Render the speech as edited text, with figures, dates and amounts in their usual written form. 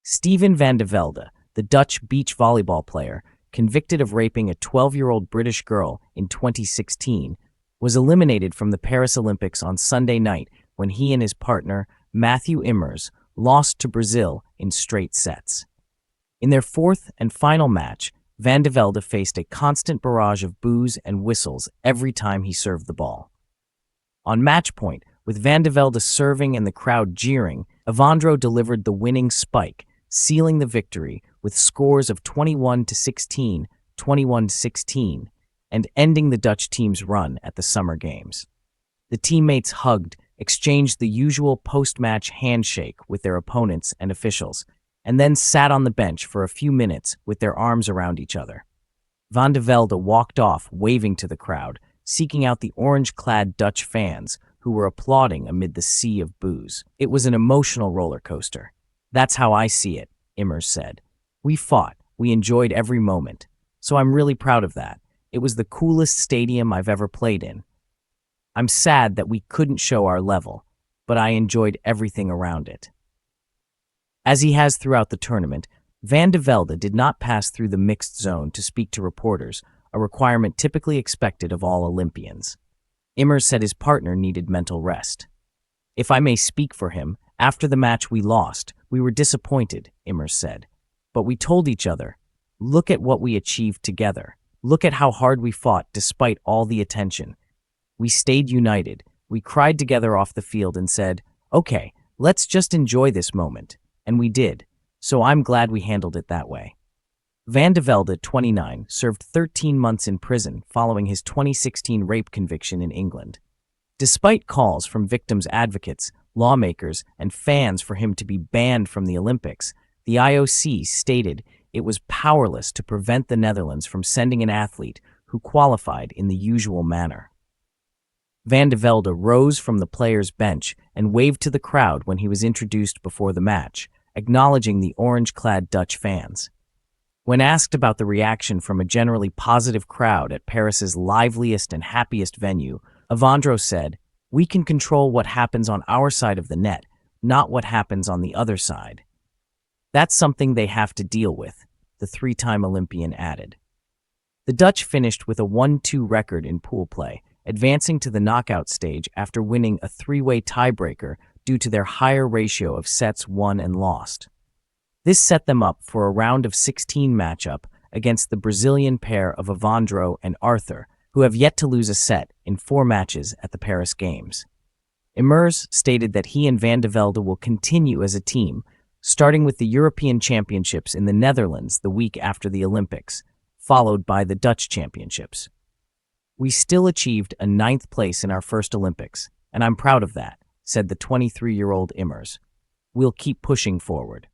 Steven Van De Velde, the Dutch beach volleyball player, convicted of raping a 12-year-old British girl in 2016, was eliminated from the Paris Olympics on Sunday night when he and his partner, Matthew Immers, lost to Brazil in straight sets. In their fourth and final match, Van De Velde faced a constant barrage of boos and whistles every time he served the ball. On match point, with Van De Velde serving and the crowd jeering, Evandro delivered the winning spike, sealing the victory with scores of 21-16, 21-16, and ending the Dutch team's run at the Summer Games. The teammates hugged, exchanged the usual post-match handshake with their opponents and officials, and then sat on the bench for a few minutes with their arms around each other. Van De Velde walked off, waving to the crowd, seeking out the orange-clad Dutch fans who were applauding amid the sea of boos. It was an emotional roller coaster. "That's how I see it," Immers said. "We fought, we enjoyed every moment, so I'm really proud of that. It was the coolest stadium I've ever played in. I'm sad that we couldn't show our level, but I enjoyed everything around it." As he has throughout the tournament, Van De Velde did not pass through the mixed zone to speak to reporters, a requirement typically expected of all Olympians. Immers said his partner needed mental rest. "If I may speak for him, after the match we lost, we were disappointed," Immers said. "But we told each other, look at what we achieved together. Look at how hard we fought despite all the attention. We stayed united. We cried together off the field and said, okay, let's just enjoy this moment. And we did. So I'm glad we handled it that way." Van De Velde, 29, served 13 months in prison following his 2016 rape conviction in England. Despite calls from victims' advocates, lawmakers, and fans for him to be banned from the Olympics, the IOC stated it was powerless to prevent the Netherlands from sending an athlete who qualified in the usual manner. Van De Velde rose from the players' bench and waved to the crowd when he was introduced before the match, acknowledging the orange-clad Dutch fans. When asked about the reaction from a generally positive crowd at Paris's liveliest and happiest venue, Evandro said, "We can control what happens on our side of the net, not what happens on the other side. That's something they have to deal with," the three-time Olympian added. The Dutch finished with a 1-2 record in pool play, advancing to the knockout stage after winning a three-way tiebreaker due to their higher ratio of sets won and lost. This set them up for a round of 16 matchup against the Brazilian pair of Evandro and Arthur, who have yet to lose a set in 4 matches at the Paris Games. Immers stated that he and Van De Velde will continue as a team, starting with the European Championships in the Netherlands the week after the Olympics, followed by the Dutch Championships. "We still achieved a 9th place in our first Olympics, and I'm proud of that," said the 23-year-old Immers. "We'll keep pushing forward."